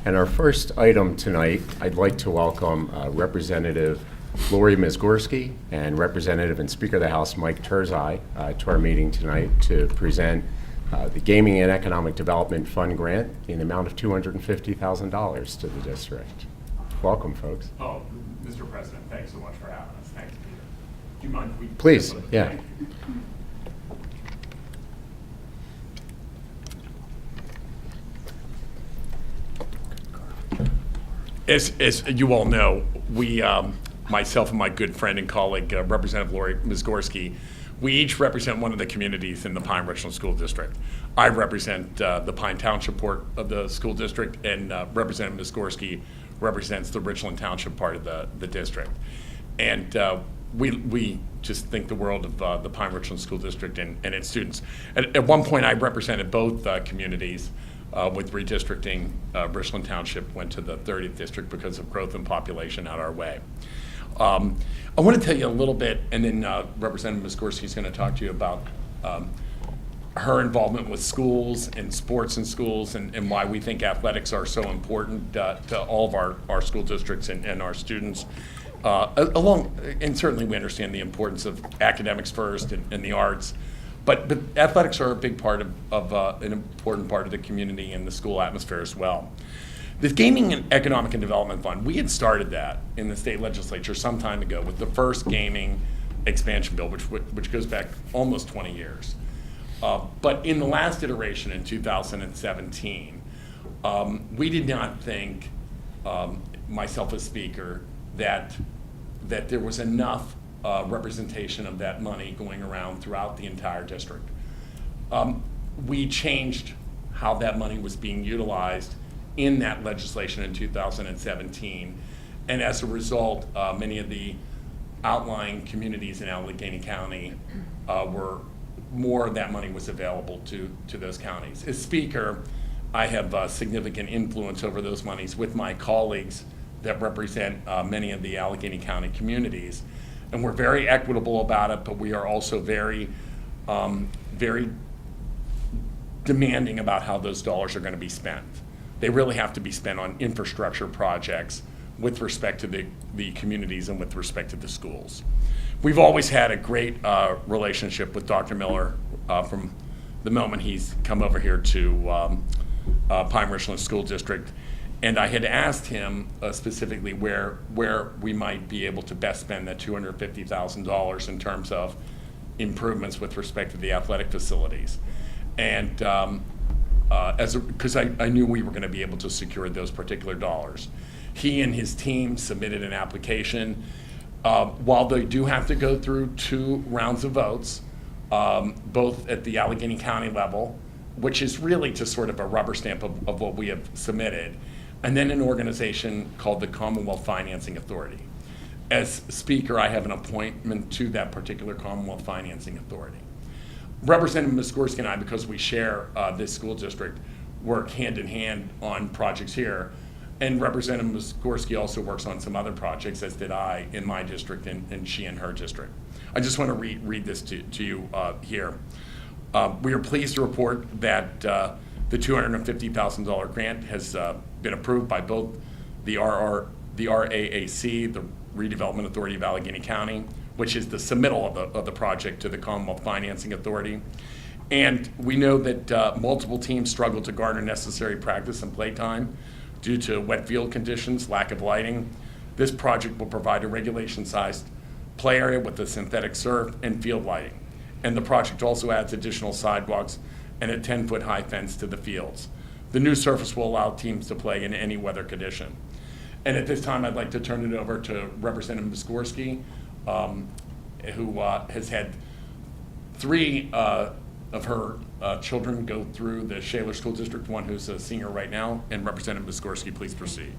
And our first item tonight, I'd like to welcome Representative Lori Mizgorski and Representative and Speaker of the House Mike Turzai to our meeting tonight to present the Gaming and Economic Development Fund grant in the amount of $250,000 to the district. Welcome, folks. Oh, Mr. President, thanks so much for having us. Thanks, Peter. Do you mind if we... Please, yeah. As you all know, we, myself and my good friend and colleague, Representative Lori Mizgorski, we each represent one of the communities in the Pine-Richland School District. I represent the Pine Township part of the school district, and Representative Mizgorski represents the Richland Township part of the district. And we just think the world of the Pine-Richland School District and its students. At one point, I represented both communities. With redistricting, Richland Township went to the 30th district because of growth in population out our way. I want to tell you a little bit, and then Representative Mizgorski is going to talk to you about her involvement with schools and sports in schools and why we think athletics are so important to all of our school districts and our students. And certainly we understand the importance of academics first and the arts. But athletics are a big part of an important part of the community and the school atmosphere as well. The Gaming and Economic and Development Fund, we had started that in the state legislature some time ago with the first gaming expansion bill, which goes back almost 20 years. But in the last iteration in 2017, we did not think, myself as speaker, that there was enough representation of that money going around throughout the entire district. We changed how that money was being utilized in that legislation in 2017, and as a result, many of the outlying communities in Allegheny County were more of that money was available to those counties. As speaker, I have significant influence over those monies with my colleagues that represent many of the Allegheny County communities. And we're very equitable about it, but we are also very, very demanding about how those dollars are going to be spent. They really have to be spent on infrastructure projects with respect to the communities and with respect to the schools. We've always had a great relationship with Dr. Miller from the moment he's come over here to Pine-Richland School District. And I had asked him specifically where we might be able to best spend that $250,000 in terms of improvements with respect to the athletic facilities. And because I knew we were going to be able to secure those particular dollars. He and his team submitted an application. While they do have to go through 2 rounds of votes, both at the Allegheny County level, which is really just sort of a rubber stamp of what we have submitted, and then an organization called the Commonwealth Financing Authority. As speaker, I have an appointment to that particular Commonwealth Financing Authority. Representative Mizgorski and I, because we share this school district, work hand in hand on projects here. And Representative Mizgorski also works on some other projects, as did I in my district and she in her district. I just want to read this to you here. We are pleased to report that the $250,000 grant has been approved by both the RAAC, the Redevelopment Authority of Allegheny County, which is the submittal of the project to the Commonwealth Financing Authority. And we know that multiple teams struggle to garner necessary practice and playtime due to wet field conditions, lack of lighting. This project will provide a regulation-sized play area with a synthetic surf and field lighting. And the project also adds additional sidewalks and a 10-foot high fence to the fields. The new surface will allow teams to play in any weather condition. And at this time, I'd like to turn it over to Representative Mizgorski, who has had 3 of her children go through the Shaler School District, one who's a senior right now. And Representative Mizgorski, please proceed.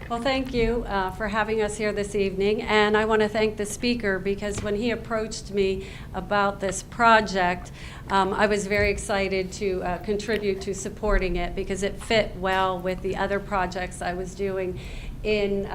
Well, thank you for having us here this evening, and I want to thank the speaker because when he approached me about this project, I was very excited to contribute to supporting it because it fit well with the other projects I was doing in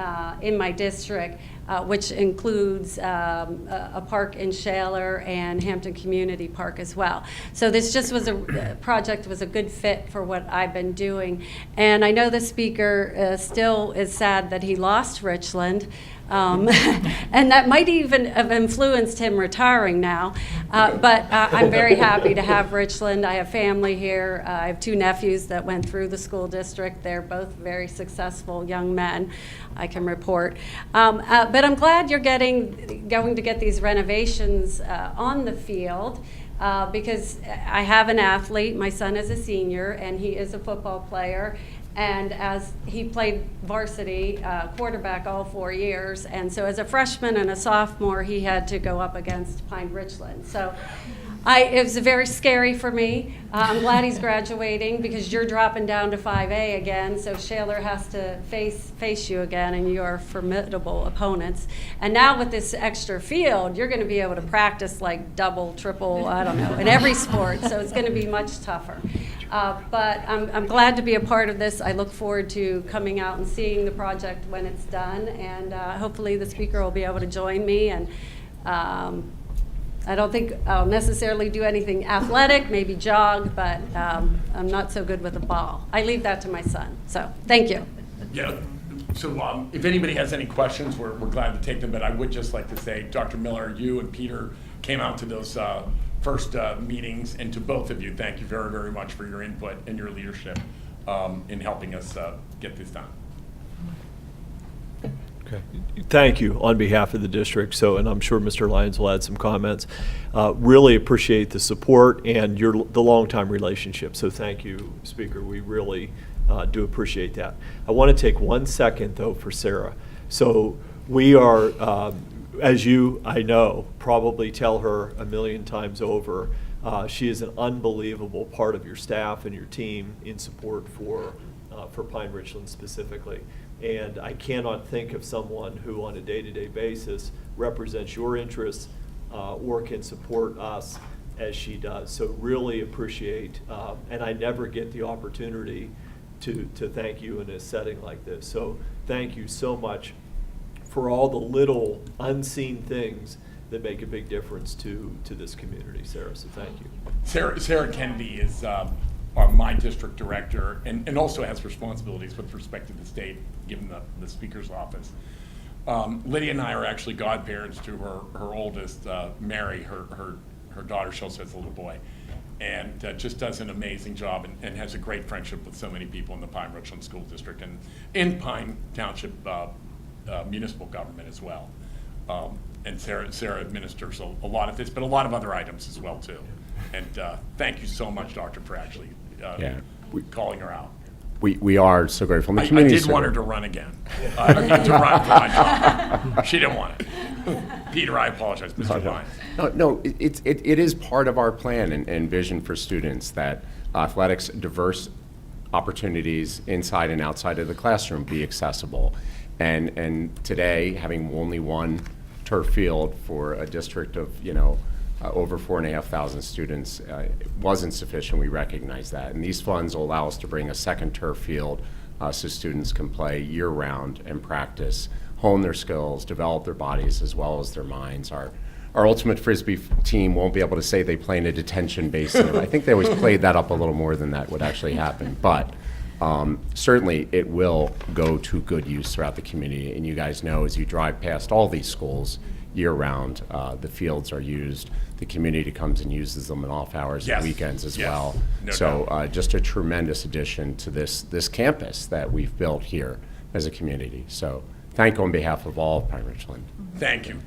my district, which includes a park in Shaler and Hampton Community Park as well. So this just was a project was a good fit for what I've been doing. And I know the speaker still is sad that he lost Richland. And that might even have influenced him retiring now. But I'm very happy to have Richland. I have family here. I have 2 nephews that went through the school district. They're both very successful young men, I can report. But I'm glad you're going to get these renovations on the field. Because I have an athlete, my son is a senior, and he is a football player. And as he played varsity quarterback all 4 years, and so as a freshman and a sophomore, he had to go up against Pine-Richland. So it was very scary for me. I'm glad he's graduating because you're dropping down to 5A again, so Shaler has to face you again, and you are formidable opponents. And now with this extra field, you're going to be able to practice like double, triple, I don't know, in every sport, so it's going to be much tougher. But I'm glad to be a part of this. I look forward to coming out and seeing the project when it's done, and hopefully the speaker will be able to join me. And I don't think I'll necessarily do anything athletic, maybe jog, but I'm not so good with the ball. I leave that to my son. So thank you. Yeah. So if anybody has any questions, we're glad to take them. But I would just like to say, Dr. Miller, you and Peter came out to those first meetings, and to both of you, thank you very, very much for your input and your leadership in helping us get this done. Okay. Thank you on behalf of the district. So, and I'm sure Mr. Lyons will add some comments. Really appreciate the support and the long-time relationship. So thank you, Speaker. We really do appreciate that. I want to take 1 second, though, for Sarah. So we are, as you, I know, probably tell her a million times over, she is an unbelievable part of your staff and your team in support for Pine-Richland specifically. And I cannot think of someone who on a day-to-day basis represents your interests or can support us as she does. So really appreciate, and I never get the opportunity to thank you in a setting like this. So thank you so much for all the little unseen things that make a big difference to this community, Sarah. So thank you. Sarah Kennedy is my district director and also has responsibilities with respect to the state, given the Speaker's office. Lydia and I are actually godparents to her oldest, Mary, her daughter. She also has a little boy, and just does an amazing job and has a great friendship with so many people in the Pine-Richland School District and in Pine Township municipal government as well. And Sarah administers a lot of this, but a lot of other items as well too. And thank you so much, Doctor, for actually calling her out. We are so grateful. I did want her to run again, to run for my job. She didn't want it. Peter, I apologize, Mr. Lyons. No, it is part of our plan and vision for students that athletics, diverse opportunities inside and outside of the classroom be accessible. And today, having only one turf field for a district of, over 4,500 students wasn't sufficient. We recognize that. And these funds will allow us to bring a second turf field so students can play year-round and practice, hone their skills, develop their bodies as well as their minds. Our ultimate Frisbee team won't be able to say they play in a detention basin. I think they always played that up a little more than that would actually happen. But certainly it will go to good use throughout the community. And you guys know as you drive past all these schools year-round, the fields are used. The community comes and uses them in off hours and weekends as well. No so doubt. just a tremendous addition to this campus that we've built here as a community. So thank you on behalf of all of Pine-Richland. Thank you.